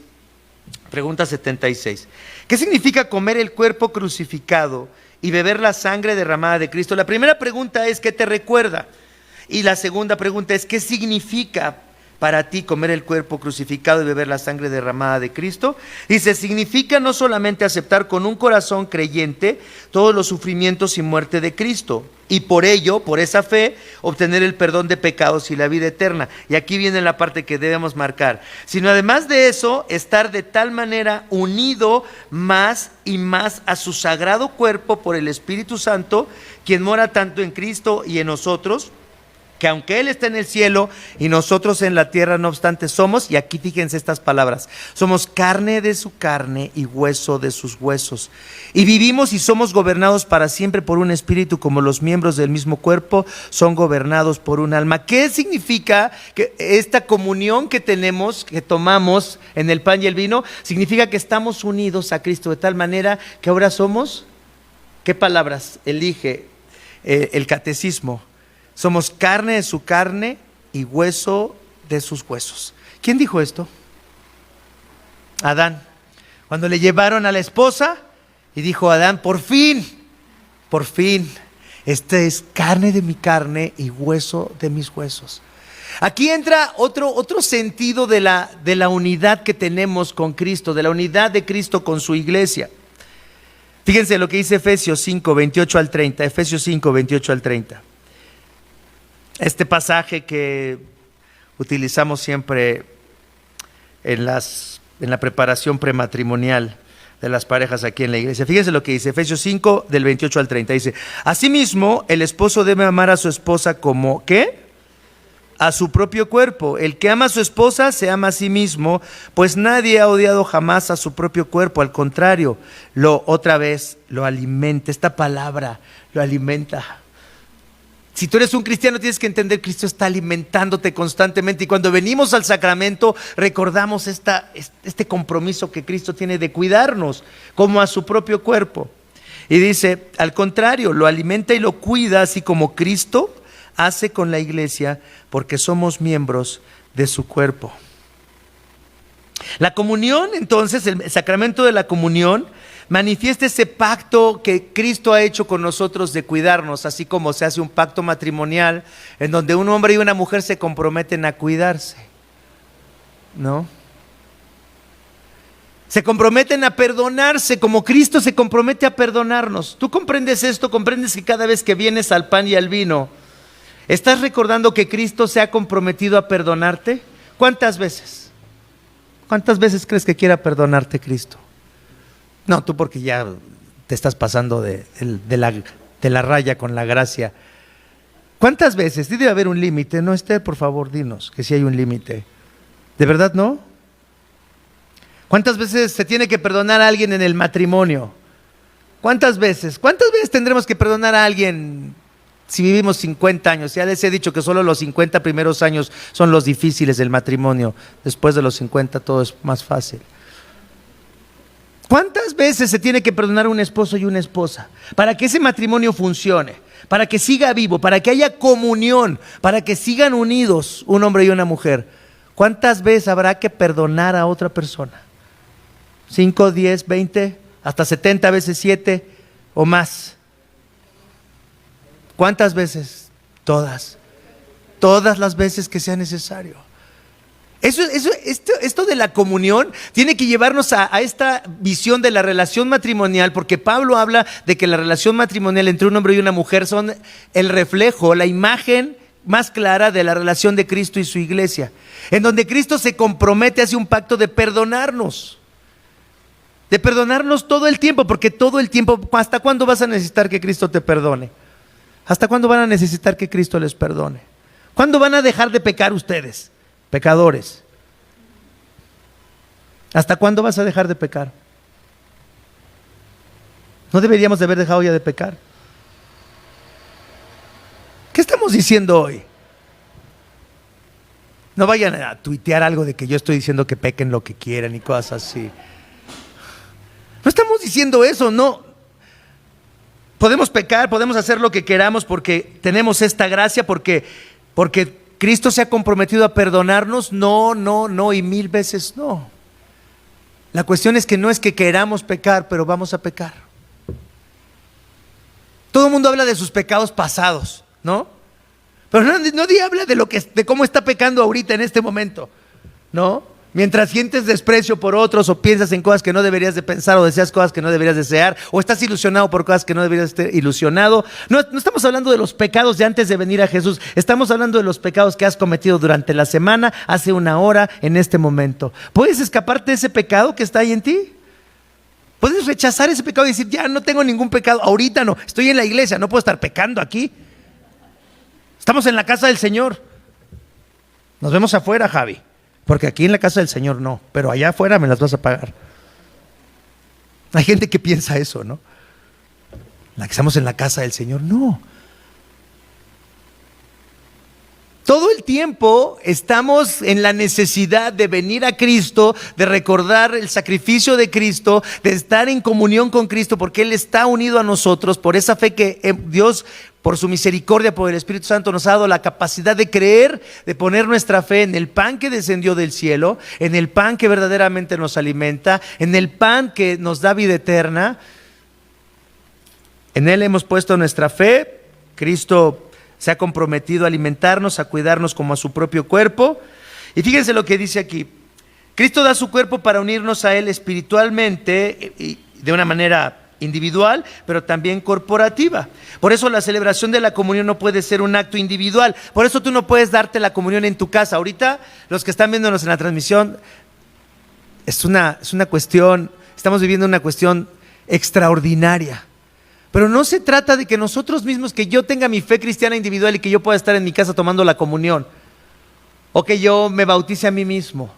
Pregunta 76. ¿Qué significa comer el cuerpo crucificado y beber la sangre derramada de Cristo? La primera pregunta es ¿qué te recuerda? Y la segunda pregunta es ¿qué significa para ti comer el cuerpo crucificado y beber la sangre derramada de Cristo? Dice, significa no solamente aceptar con un corazón creyente todos los sufrimientos y muerte de Cristo, y por ello, por esa fe, obtener el perdón de pecados y la vida eterna. Y aquí viene la parte que debemos marcar. Sino además de eso, estar de tal manera unido más y más a su sagrado cuerpo por el Espíritu Santo, quien mora tanto en Cristo y en nosotros, que aunque Él está en el cielo y nosotros en la tierra, no obstante somos, y aquí fíjense estas palabras, somos carne de su carne y hueso de sus huesos. Y vivimos y somos gobernados para siempre por un espíritu, como los miembros del mismo cuerpo son gobernados por un alma. ¿Qué significa que esta comunión que tenemos, que tomamos en el pan y el vino? Significa que estamos unidos a Cristo de tal manera que ahora somos, ¿qué palabras elige el catecismo? Somos carne de su carne y hueso de sus huesos. ¿Quién dijo esto? Adán. Cuando le llevaron a la esposa y dijo Adán, por fin, este es carne de mi carne y hueso de mis huesos. Aquí entra otro sentido de la unidad que tenemos con Cristo, de la unidad de Cristo con su iglesia. Fíjense lo que dice Efesios 5, 28 al 30. Efesios 5, 28 al 30. Este pasaje que utilizamos siempre en la preparación prematrimonial de las parejas aquí en la iglesia. Fíjense lo que dice Efesios 5, del 28 al 30. Dice, asimismo, el esposo debe amar a su esposa como, ¿qué? A su propio cuerpo. El que ama a su esposa se ama a sí mismo, pues nadie ha odiado jamás a su propio cuerpo. Al contrario, otra vez lo alimenta. Esta palabra lo alimenta. Si tú eres un cristiano, tienes que entender que Cristo está alimentándote constantemente. Y cuando venimos al sacramento, recordamos este compromiso que Cristo tiene de cuidarnos como a su propio cuerpo. Y dice, al contrario, lo alimenta y lo cuida, así como Cristo hace con la iglesia, porque somos miembros de su cuerpo. La comunión, entonces, el sacramento de la comunión, manifiesta ese pacto que Cristo ha hecho con nosotros de cuidarnos, así como se hace un pacto matrimonial en donde un hombre y una mujer se comprometen a cuidarse, ¿no? Se comprometen a perdonarse como Cristo se compromete a perdonarnos. ¿Tú comprendes esto? ¿Comprendes que cada vez que vienes al pan y al vino, estás recordando que Cristo se ha comprometido a perdonarte? ¿Cuántas veces? ¿Cuántas veces crees que quiera perdonarte Cristo? No, tú porque ya te estás pasando de la raya con la gracia. ¿Cuántas veces? Sí debe haber un límite, ¿no, Esther? Por favor, dinos que sí hay un límite. ¿De verdad no? ¿Cuántas veces se tiene que perdonar a alguien en el matrimonio? ¿Cuántas veces? ¿Cuántas veces tendremos que perdonar a alguien si vivimos 50 años? Ya les he dicho que solo los 50 primeros años son los difíciles del matrimonio. Después de los 50 todo es más fácil. ¿Cuántas veces se tiene que perdonar a un esposo y una esposa para que ese matrimonio funcione, para que siga vivo, para que haya comunión, para que sigan unidos un hombre y una mujer? ¿Cuántas veces habrá que perdonar a otra persona? 5, 10, 20, hasta 70 veces 7 o más. ¿Cuántas veces? Todas. Todas las veces que sea necesario. Esto de la comunión tiene que llevarnos a esta visión de la relación matrimonial, porque Pablo habla de que la relación matrimonial entre un hombre y una mujer son el reflejo, la imagen más clara de la relación de Cristo y su iglesia, en donde Cristo se compromete, hace un pacto de perdonarnos todo el tiempo, porque todo el tiempo. ¿Hasta cuándo vas a necesitar que Cristo te perdone? ¿Hasta cuándo van a necesitar que Cristo les perdone? ¿Cuándo van a dejar de pecar ustedes, pecadores? ¿Hasta cuándo vas a dejar de pecar? ¿No deberíamos de haber dejado ya de pecar? ¿Qué estamos diciendo hoy? No vayan a tuitear algo de que yo estoy diciendo que pequen lo que quieran y cosas así. No estamos diciendo eso, no. Podemos pecar, podemos hacer lo que queramos porque tenemos esta gracia, porque Cristo se ha comprometido a perdonarnos. No, y 1000 veces no. La cuestión es que no es que queramos pecar, pero vamos a pecar. Todo el mundo habla de sus pecados pasados, ¿no? Pero nadie habla de cómo está pecando ahorita en este momento, ¿no? Mientras sientes desprecio por otros, o piensas en cosas que no deberías de pensar, o deseas cosas que no deberías desear, o estás ilusionado por cosas que no deberías estar ilusionado. No estamos hablando de los pecados de antes de venir a Jesús. Estamos hablando de los pecados que has cometido durante la semana, hace una hora, en este momento. ¿Puedes escaparte de ese pecado que está ahí en ti? ¿Puedes rechazar ese pecado y decir, ya no tengo ningún pecado, ahorita no, estoy en la iglesia, no puedo estar pecando aquí? Estamos en la casa del Señor. Nos vemos afuera, Javi. Porque aquí en la casa del Señor no, pero allá afuera me las vas a pagar. Hay gente que piensa eso, ¿no? Estamos en la casa del Señor, no. todo el tiempo estamos en la necesidad de venir a Cristo, de recordar el sacrificio de Cristo, de estar en comunión con Cristo, porque Él está unido a nosotros por esa fe que Dios, por su misericordia, por el Espíritu Santo, nos ha dado la capacidad de creer, de poner nuestra fe en el pan que descendió del cielo, en el pan que verdaderamente nos alimenta, en el pan que nos da vida eterna. En Él hemos puesto nuestra fe. Cristo se ha comprometido a alimentarnos, a cuidarnos como a su propio cuerpo. Y fíjense lo que dice aquí. Cristo da su cuerpo para unirnos a Él espiritualmente y de una manera individual, pero también corporativa. Por eso la celebración de la comunión no puede ser un acto individual. Por eso tú no puedes darte la comunión en tu casa. Ahorita, los que están viéndonos en la transmisión, es una cuestión, estamos viviendo una cuestión extraordinaria. Pero no se trata de que nosotros mismos, que yo tenga mi fe cristiana individual y que yo pueda estar en mi casa tomando la comunión, o que yo me bautice a mí mismo.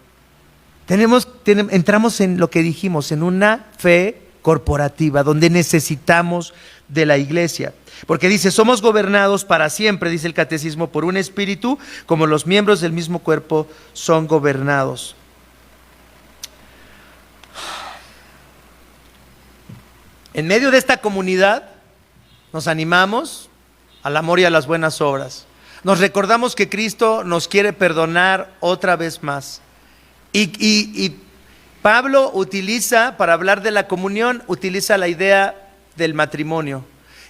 Entramos en lo que dijimos, en una fe corporativa, donde necesitamos de la iglesia. Porque dice, somos gobernados para siempre, dice el catecismo, por un espíritu, como los miembros del mismo cuerpo son gobernados. En medio de esta comunidad nos animamos al amor y a las buenas obras. Nos recordamos que Cristo nos quiere perdonar otra vez más. Y Pablo utiliza, para hablar de la comunión, utiliza la idea del matrimonio.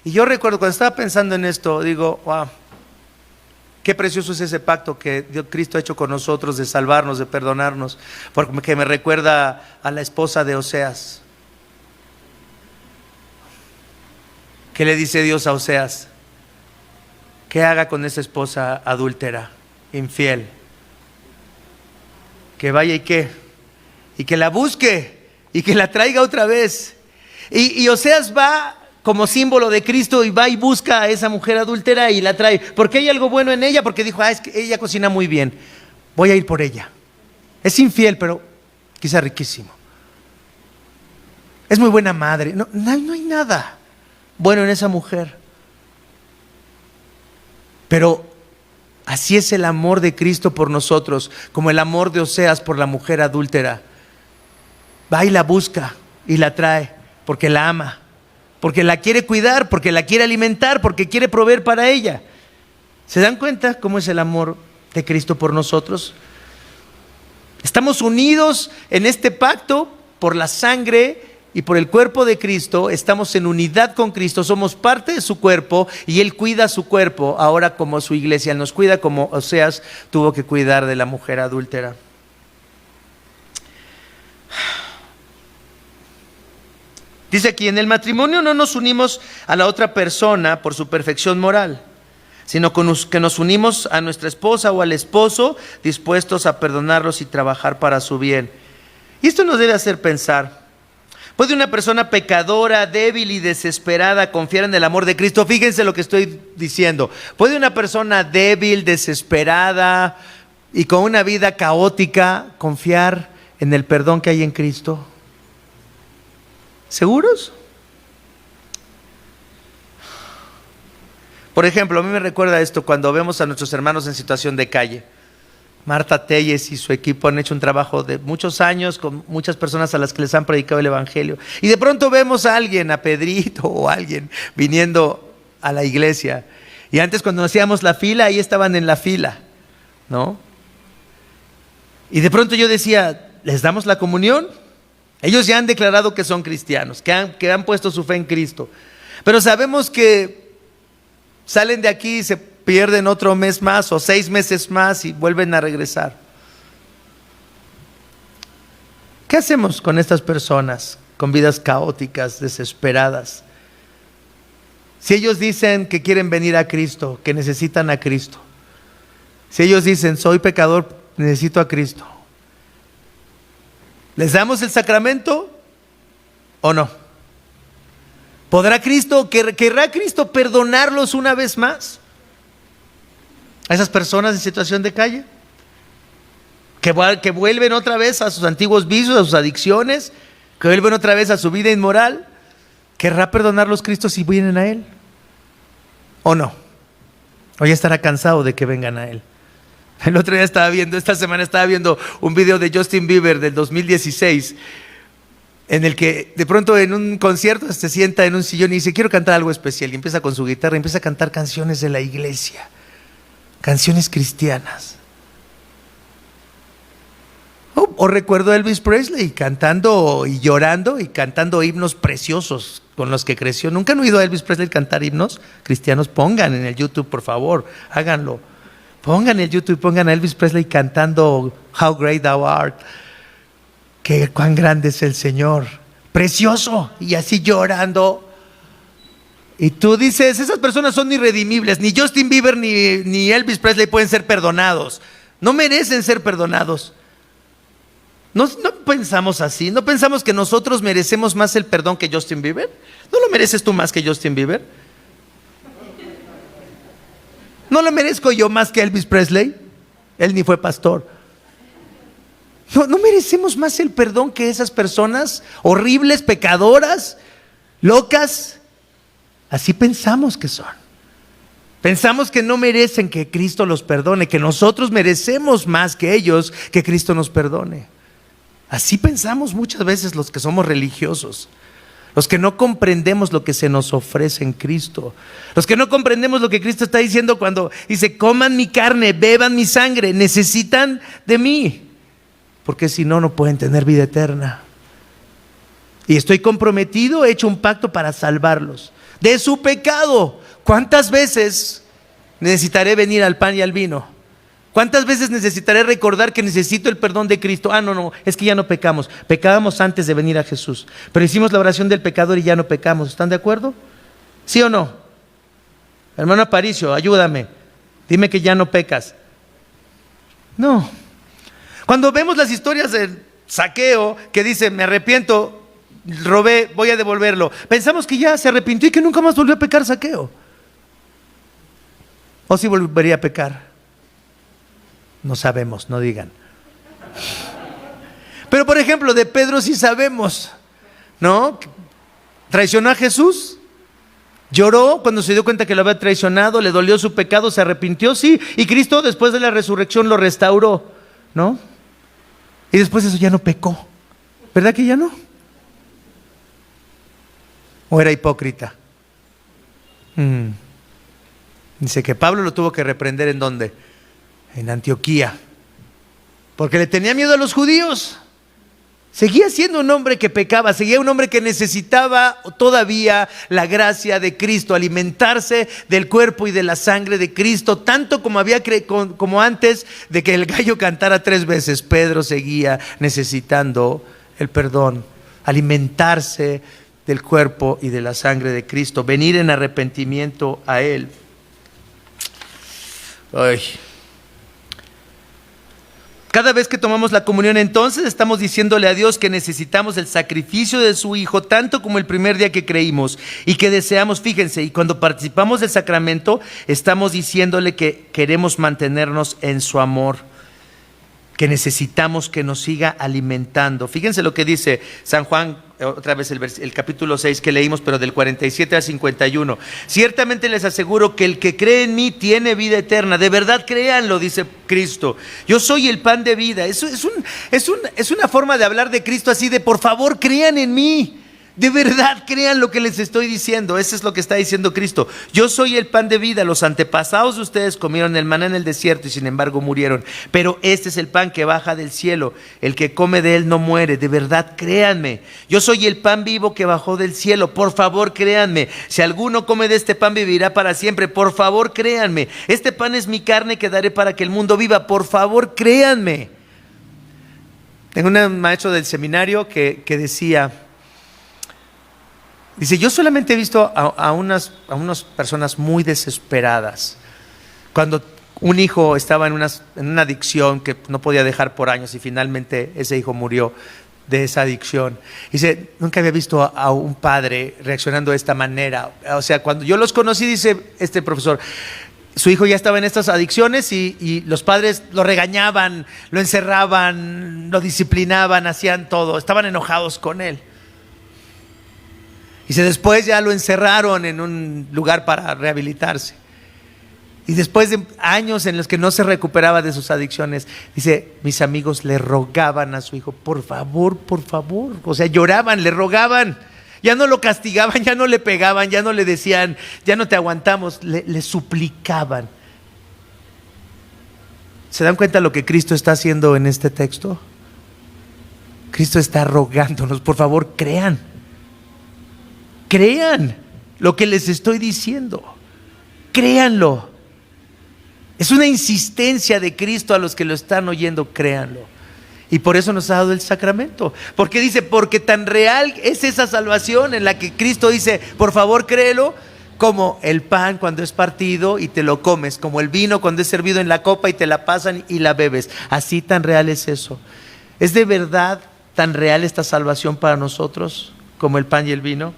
Y yo recuerdo cuando estaba pensando en esto, digo, wow, qué precioso es ese pacto que Cristo ha hecho con nosotros de salvarnos, de perdonarnos, porque me recuerda a la esposa de Oseas. ¿Qué le dice Dios a Oseas? ¿Qué haga con esa esposa adúltera, infiel? Que vaya y que la busque y que la traiga otra vez. Y Oseas va como símbolo de Cristo y va y busca a esa mujer adúltera y la trae. ¿Porque hay algo bueno en ella? Porque dijo, es que ella cocina muy bien, voy a ir por ella. Es infiel, pero quizá riquísimo. Es muy buena madre. No hay nada bueno en esa mujer. Pero así es el amor de Cristo por nosotros, como el amor de Oseas por la mujer adúltera. Va y la busca y la trae porque la ama, porque la quiere cuidar, porque la quiere alimentar, porque quiere proveer para ella. ¿Se dan cuenta cómo es el amor de Cristo por nosotros? Estamos unidos en este pacto por la sangre y por el cuerpo de Cristo. Estamos en unidad con Cristo, somos parte de su cuerpo y Él cuida su cuerpo ahora como su iglesia. Él nos cuida como Oseas tuvo que cuidar de la mujer adúltera. Dice aquí, en el matrimonio no nos unimos a la otra persona por su perfección moral, sino que nos unimos a nuestra esposa o al esposo, dispuestos a perdonarlos y trabajar para su bien. Y esto nos debe hacer pensar. ¿Puede una persona pecadora, débil y desesperada confiar en el amor de Cristo? Fíjense lo que estoy diciendo. ¿Puede una persona débil, desesperada y con una vida caótica confiar en el perdón que hay en Cristo? ¿Seguros? Por ejemplo, a mí me recuerda esto cuando vemos a nuestros hermanos en situación de calle. Marta Telles y su equipo han hecho un trabajo de muchos años con muchas personas a las que les han predicado el evangelio. Y de pronto vemos a alguien, a Pedrito o a alguien viniendo a la iglesia. Y antes cuando hacíamos la fila, ahí estaban en la fila, ¿no? Y de pronto yo decía, ¿les damos la comunión? Ellos ya han declarado que son cristianos, que han puesto su fe en Cristo. Pero sabemos que salen de aquí y se pierden otro mes más o 6 meses más y vuelven a regresar. ¿Qué hacemos con estas personas con vidas caóticas, desesperadas? Si ellos dicen que quieren venir a Cristo, que necesitan a Cristo. Si ellos dicen, soy pecador, necesito a Cristo. ¿Les damos el sacramento o no? ¿Podrá Cristo, querrá Cristo perdonarlos una vez más? A esas personas en situación de calle, que vuelven otra vez a sus antiguos vicios, a sus adicciones, que vuelven otra vez a su vida inmoral. ¿Querrá perdonarlos Cristo si vienen a Él? ¿O no? ¿O ya estará cansado de que vengan a Él? El otro día esta semana estaba viendo un video de Justin Bieber del 2016, en el que de pronto en un concierto se sienta en un sillón y dice, quiero cantar algo especial, y empieza con su guitarra, empieza a cantar canciones de la iglesia, canciones cristianas. O recuerdo a Elvis Presley cantando y llorando y cantando himnos preciosos con los que creció. ¿Nunca han oído a Elvis Presley cantar himnos cristianos? Pongan en el YouTube, por favor, háganlo. Pongan en el YouTube, pongan a Elvis Presley cantando How Great Thou Art. Que cuán grande es el Señor. Precioso. Y así llorando. Y tú dices, esas personas son irredimibles. Ni Justin Bieber ni Elvis Presley pueden ser perdonados. No merecen ser perdonados. No pensamos así, no pensamos que nosotros merecemos más el perdón que Justin Bieber. ¿No lo mereces tú más que Justin Bieber? ¿No lo merezco yo más que Elvis Presley? Él ni fue pastor. No merecemos más el perdón que esas personas horribles, pecadoras, locas. Así pensamos que son. Pensamos que no merecen que Cristo los perdone, que nosotros merecemos más que ellos que Cristo nos perdone. Así pensamos muchas veces los que somos religiosos, los que no comprendemos lo que se nos ofrece en Cristo, los que no comprendemos lo que Cristo está diciendo cuando dice, coman mi carne, beban mi sangre, necesitan de mí, porque si no, no pueden tener vida eterna. Y estoy comprometido, he hecho un pacto para salvarlos de su pecado. ¿Cuántas veces necesitaré venir al pan y al vino? ¿Cuántas veces necesitaré recordar que necesito el perdón de Cristo? No, es que ya no pecamos. Pecábamos antes de venir a Jesús, pero hicimos la oración del pecador y ya no pecamos. ¿Están de acuerdo? ¿Sí o no? Hermano Aparicio, ayúdame. Dime que ya no pecas. No. Cuando vemos las historias del Zaqueo, que dice, me arrepiento, robé, voy a devolverlo, pensamos que ya se arrepintió y que nunca más volvió a pecar Zaqueo. ¿O si volvería a pecar? No sabemos, no digan. Pero por ejemplo, de Pedro sí sabemos, ¿no? Traicionó a Jesús, lloró cuando se dio cuenta que lo había traicionado, le dolió su pecado, se arrepintió, sí, y Cristo después de la resurrección lo restauró, ¿no? Y después de eso ya no pecó, ¿verdad que ya no? ¿O era hipócrita? Dice que Pablo lo tuvo que reprender, ¿en dónde? En Antioquía, porque le tenía miedo a los judíos. Seguía siendo un hombre que pecaba, seguía un hombre que necesitaba todavía la gracia de Cristo, alimentarse del cuerpo y de la sangre de Cristo, tanto como antes de que el gallo cantara 3 veces. Pedro seguía necesitando el perdón, alimentarse del cuerpo y de la sangre de Cristo, venir en arrepentimiento a Él. Ay. Cada vez que tomamos la comunión, entonces estamos diciéndole a Dios que necesitamos el sacrificio de su Hijo, tanto como el primer día que creímos y que deseamos, fíjense, y cuando participamos del sacramento, estamos diciéndole que queremos mantenernos en su amor, que necesitamos que nos siga alimentando. Fíjense lo que dice San Juan, otra vez el capítulo 6 que leímos, pero del 47 al 51. Ciertamente les aseguro que el que cree en mí tiene vida eterna. De verdad créanlo, dice Cristo. Yo soy el pan de vida. Eso es una forma de hablar de Cristo así de, por favor, crean en mí. De verdad crean lo que les estoy diciendo. Eso es lo que está diciendo Cristo. Yo soy el pan de vida. Los antepasados de ustedes comieron el maná en el desierto y sin embargo murieron, pero este es el pan que baja del cielo. El que come de él no muere. De verdad créanme. Yo soy el pan vivo que bajó del cielo. Por favor créanme. Si alguno come de este pan vivirá para siempre. Por favor créanme. Este pan es mi carne que daré para que el mundo viva. Por favor créanme. Tengo un maestro del seminario que decía, dice, yo solamente he visto a unas personas muy desesperadas. Cuando un hijo estaba en una adicción que no podía dejar por años y finalmente ese hijo murió de esa adicción. Dice, nunca había visto a un padre reaccionando de esta manera. O sea, cuando yo los conocí, dice este profesor, su hijo ya estaba en estas adicciones y los padres lo regañaban, lo encerraban, lo disciplinaban, hacían todo, estaban enojados con él. Y después ya lo encerraron en un lugar para rehabilitarse. Y después de años en los que no se recuperaba de sus adicciones, dice, mis amigos le rogaban a su hijo, por favor, o sea, lloraban, le rogaban, ya no lo castigaban, ya no le pegaban, ya no le decían, ya no te aguantamos, le suplicaban. ¿Se dan cuenta lo que Cristo está haciendo en este texto? Cristo está rogándonos, por favor, crean lo que les estoy diciendo, créanlo. Es una insistencia de Cristo a los que lo están oyendo, créanlo. Y por eso nos ha dado el sacramento. Porque dice, porque tan real es esa salvación en la que Cristo dice, por favor créelo, como el pan cuando es partido y te lo comes, como el vino cuando es servido en la copa y te la pasan y la bebes. Así tan real es eso. ¿Es de verdad tan real esta salvación para nosotros como el pan y el vino?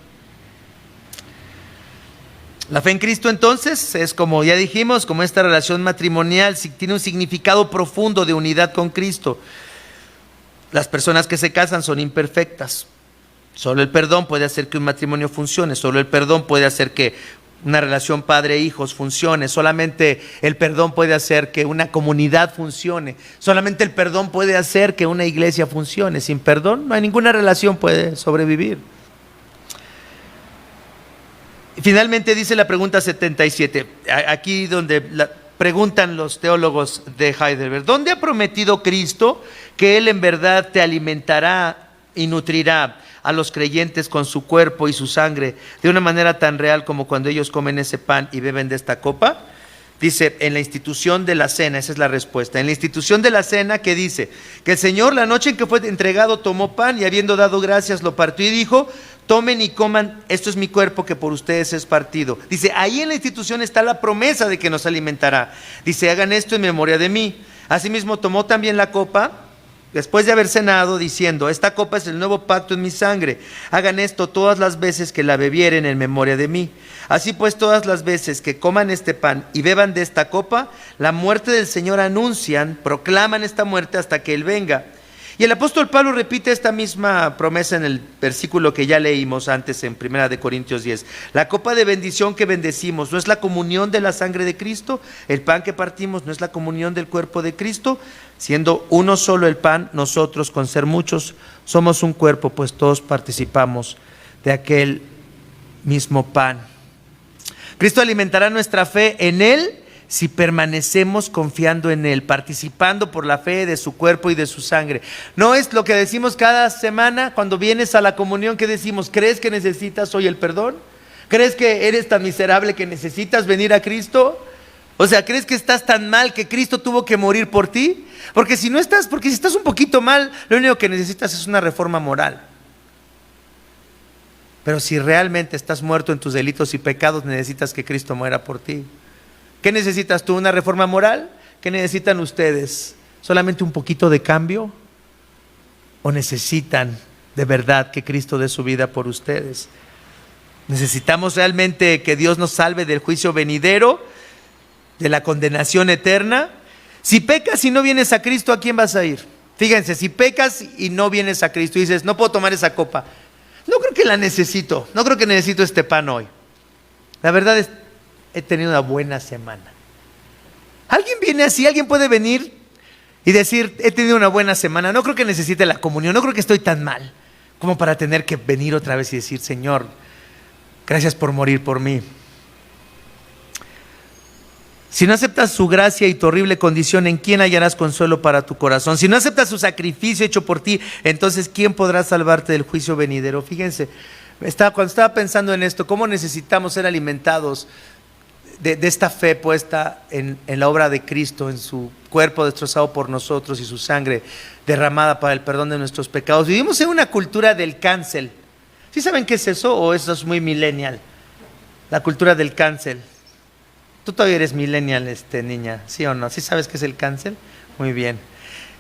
La fe en Cristo entonces es, como ya dijimos, como esta relación matrimonial, tiene un significado profundo de unidad con Cristo. Las personas que se casan son imperfectas. Solo el perdón puede hacer que un matrimonio funcione, solo el perdón puede hacer que una relación padre-hijos funcione, solamente el perdón puede hacer que una comunidad funcione, solamente el perdón puede hacer que una iglesia funcione. Sin perdón no hay ninguna relación puede sobrevivir. Finalmente dice la pregunta 77, aquí donde preguntan los teólogos de Heidelberg, ¿dónde ha prometido Cristo que Él en verdad te alimentará y nutrirá a los creyentes con su cuerpo y su sangre de una manera tan real como cuando ellos comen ese pan y beben de esta copa? Dice, en la institución de la cena, esa es la respuesta. En la institución de la cena, que dice que el Señor, la noche en que fue entregado, tomó pan y habiendo dado gracias lo partió y dijo, tomen y coman, esto es mi cuerpo que por ustedes es partido. Dice, ahí en la institución está la promesa de que nos alimentará. Dice, hagan esto en memoria de mí. Asimismo tomó también la copa después de haber cenado, diciendo, esta copa es el nuevo pacto en mi sangre. Hagan esto todas las veces que la bebieren en memoria de mí. Así pues, todas las veces que coman este pan y beban de esta copa, la muerte del Señor anuncian, proclaman esta muerte hasta que Él venga. Y el apóstol Pablo repite esta misma promesa en el versículo que ya leímos antes en 1 Corintios 10. La copa de bendición que bendecimos no es la comunión de la sangre de Cristo, el pan que partimos no es la comunión del cuerpo de Cristo. Siendo uno solo el pan, nosotros con ser muchos somos un cuerpo, pues todos participamos de aquel mismo pan. Cristo alimentará nuestra fe en Él si permanecemos confiando en Él, participando por la fe de su cuerpo y de su sangre. No es lo que decimos cada semana cuando vienes a la comunión, que decimos, ¿crees que necesitas hoy el perdón? ¿Crees que eres tan miserable que necesitas venir a Cristo? O sea, ¿crees que estás tan mal que Cristo tuvo que morir por ti? Porque si estás un poquito mal, lo único que necesitas es una reforma moral. Pero si realmente estás muerto en tus delitos y pecados, necesitas que Cristo muera por ti. ¿Qué necesitas tú? ¿Una reforma moral? ¿Qué necesitan ustedes? ¿Solamente un poquito de cambio? ¿O necesitan de verdad que Cristo dé su vida por ustedes? ¿Necesitamos realmente que Dios nos salve del juicio venidero, de la condenación eterna? Si pecas y no vienes a Cristo, ¿a quién vas a ir? Fíjense, si pecas y no vienes a Cristo y dices, no puedo tomar esa copa, no creo que la necesito, no creo que necesito este pan hoy. La verdad es, he tenido una buena semana. ¿Alguien viene así? ¿Alguien puede venir y decir, he tenido una buena semana, no creo que necesite la comunión, no creo que estoy tan mal como para tener que venir otra vez y decir, Señor, gracias por morir por mí? Si no aceptas su gracia y tu horrible condición, ¿en quién hallarás consuelo para tu corazón? Si no aceptas su sacrificio hecho por ti, entonces ¿quién podrá salvarte del juicio venidero? Fíjense, cuando estaba pensando en esto, cómo necesitamos ser alimentados de esta fe puesta en la obra de Cristo, en su cuerpo destrozado por nosotros y su sangre derramada para el perdón de nuestros pecados. Vivimos en una cultura del cancel. ¿Sí saben qué es eso o eso es muy millennial? La cultura del cancel. Tú todavía eres millennial, niña, ¿sí o no? ¿Sí sabes qué es el cancel? Muy bien.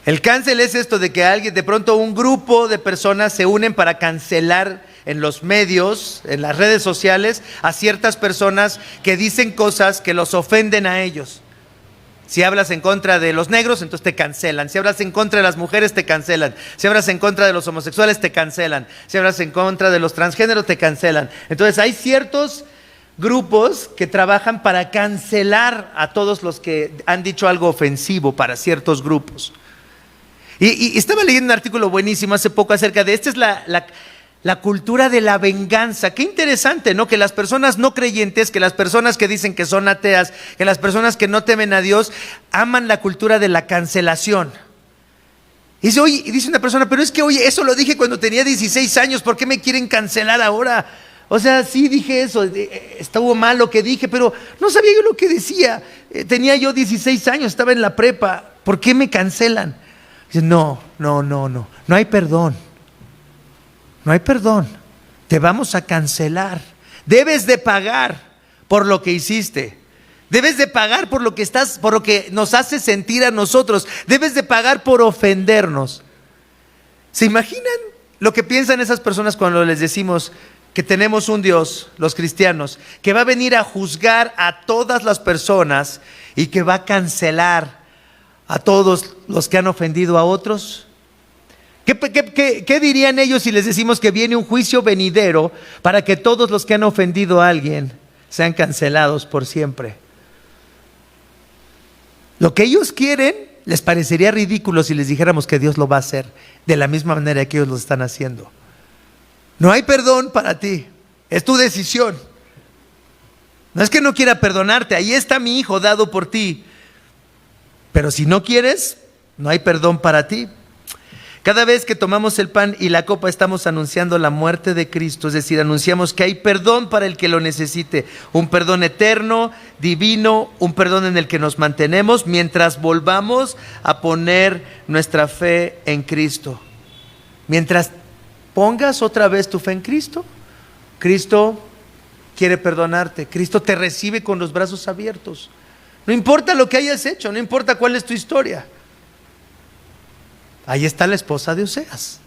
El cancel es esto de que de pronto un grupo de personas se unen para cancelar en los medios, en las redes sociales, a ciertas personas que dicen cosas que los ofenden a ellos. Si hablas en contra de los negros, entonces te cancelan. Si hablas en contra de las mujeres, te cancelan. Si hablas en contra de los homosexuales, te cancelan. Si hablas en contra de los transgéneros, te cancelan. Entonces hay ciertos grupos que trabajan para cancelar a todos los que han dicho algo ofensivo para ciertos grupos. Y estaba leyendo un artículo buenísimo hace poco acerca de esta es la cultura de la venganza. Qué interesante, ¿no? Que las personas no creyentes, que las personas que dicen que son ateas, que las personas que no temen a Dios, aman la cultura de la cancelación. Y dice, oye, y dice una persona, pero es que, oye, eso lo dije cuando tenía 16 años, ¿por qué me quieren cancelar ahora? O sea, sí dije eso, estuvo mal lo que dije, pero no sabía yo lo que decía. Tenía yo 16 años, estaba en la prepa, ¿por qué me cancelan? Dice, no hay perdón. No hay perdón. Te vamos a cancelar. Debes de pagar por lo que hiciste. Debes de pagar por lo que nos hace sentir a nosotros. Debes de pagar por ofendernos. ¿Se imaginan lo que piensan esas personas cuando les decimos que tenemos un Dios, los cristianos, que va a venir a juzgar a todas las personas y que va a cancelar a todos los que han ofendido a otros? ¿Qué dirían ellos si les decimos que viene un juicio venidero para que todos los que han ofendido a alguien sean cancelados por siempre? Lo que ellos quieren les parecería ridículo si les dijéramos que Dios lo va a hacer de la misma manera que ellos lo están haciendo. No hay perdón para ti, es tu decisión. No es que no quiera perdonarte, ahí está mi hijo dado por ti. Pero si no quieres, no hay perdón para ti. Cada vez que tomamos el pan y la copa estamos anunciando la muerte de Cristo, es decir, anunciamos que hay perdón para el que lo necesite, un perdón eterno, divino, un perdón en el que nos mantenemos mientras volvamos a poner nuestra fe en Cristo. Mientras pongas otra vez tu fe en Cristo, Cristo quiere perdonarte, Cristo te recibe con los brazos abiertos. No importa lo que hayas hecho, no importa cuál es tu historia. Ahí está la esposa de Oseas.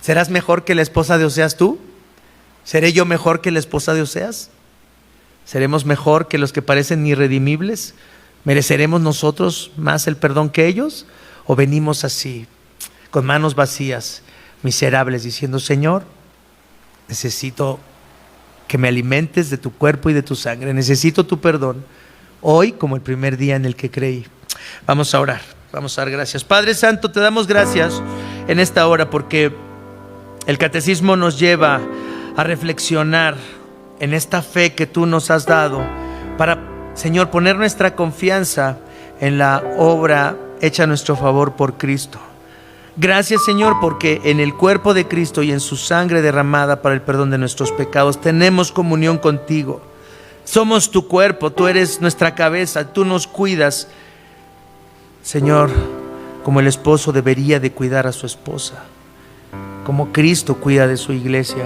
¿Serás mejor que la esposa de Oseas tú? ¿Seré yo mejor que la esposa de Oseas? ¿Seremos mejor que los que parecen irredimibles? ¿Mereceremos nosotros más el perdón que ellos? ¿O venimos así, con manos vacías, miserables, diciendo, Señor, necesito que me alimentes de tu cuerpo y de tu sangre, necesito tu perdón, hoy como el primer día en el que creí? Vamos a orar, vamos a dar gracias. Padre Santo, te damos gracias en esta hora porque el catecismo nos lleva a reflexionar en esta fe que tú nos has dado para, Señor, poner nuestra confianza en la obra hecha a nuestro favor por Cristo. Gracias, Señor, porque en el cuerpo de Cristo y en su sangre derramada para el perdón de nuestros pecados tenemos comunión contigo. Somos tu cuerpo, tú eres nuestra cabeza, tú nos cuidas, Señor, como el esposo debería de cuidar a su esposa, como Cristo cuida de su iglesia.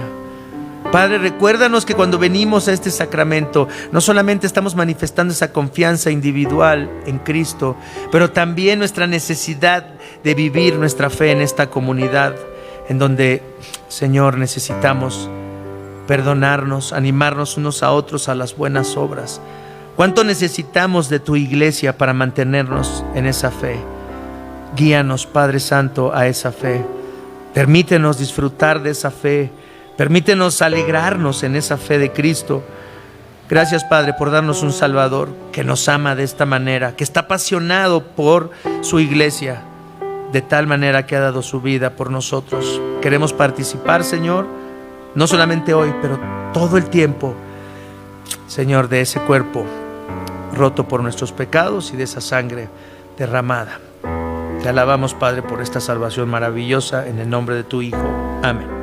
Padre, recuérdanos que cuando venimos a este sacramento, no solamente estamos manifestando esa confianza individual en Cristo, pero también nuestra necesidad de vivir nuestra fe en esta comunidad, en donde, Señor, necesitamos perdonarnos, animarnos unos a otros a las buenas obras. ¿Cuánto necesitamos de tu iglesia para mantenernos en esa fe? Guíanos, Padre Santo, a esa fe. Permítenos disfrutar de esa fe. Permítenos alegrarnos en esa fe de Cristo. Gracias, Padre, por darnos un Salvador que nos ama de esta manera, que está apasionado por su iglesia, de tal manera que ha dado su vida por nosotros. Queremos participar, Señor, no solamente hoy, pero todo el tiempo, Señor, de ese cuerpo roto por nuestros pecados y de esa sangre derramada. Te alabamos, Padre, por esta salvación maravillosa, en el nombre de tu Hijo. Amén.